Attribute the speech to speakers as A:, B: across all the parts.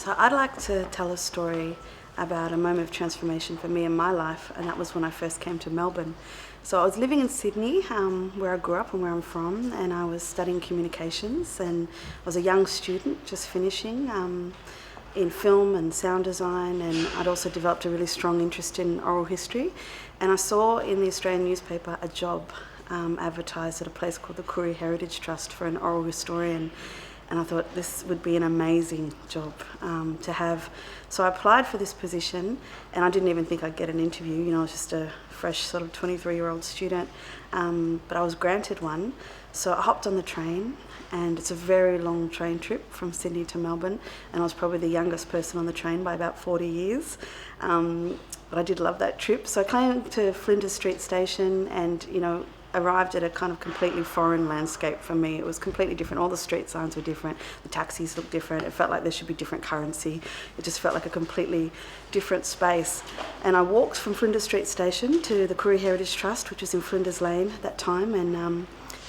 A: So I'd like to tell a story about a moment of transformation for me in my life, and that was when I first came to Melbourne. So I was living in Sydney, where I grew up and where I'm from, and I was studying communications, and I was a young student just finishing in film and sound design, and I'd also developed a really strong interest in oral history. And I saw in the Australian newspaper a job advertised at a place called the Koori Heritage Trust for an oral historian. And I thought this would be an amazing job to have. So I applied for this position, and I didn't even think I'd get an interview. You know, I was just a fresh sort of 23-year-old student, but I was granted one. So I hopped on the train, and it's a very long train trip from Sydney to Melbourne, and I was probably the youngest person on the train by about 40 years. But I did love that trip. So I came to Flinders Street Station and, arrived at a kind of completely foreign landscape for me. It was completely different. All the street signs were different. The taxis looked different. It felt like there should be different currency. It just felt like a completely different space. And I walked from Flinders Street Station to the Koori Heritage Trust, which was in Flinders Lane at that time, and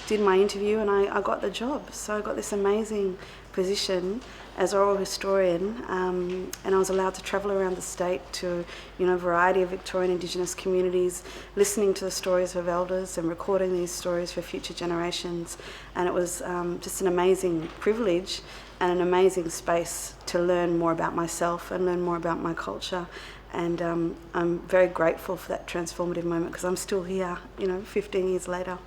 A: did my interview, and I got the job. So I got this amazing position as oral historian, and I was allowed to travel around the state to, a variety of Victorian Indigenous communities, listening to the stories of elders and recording these stories for future generations. And it was just an amazing privilege and an amazing space to learn more about myself and learn more about my culture. And I'm very grateful for that transformative moment, because I'm still here, 15 years later.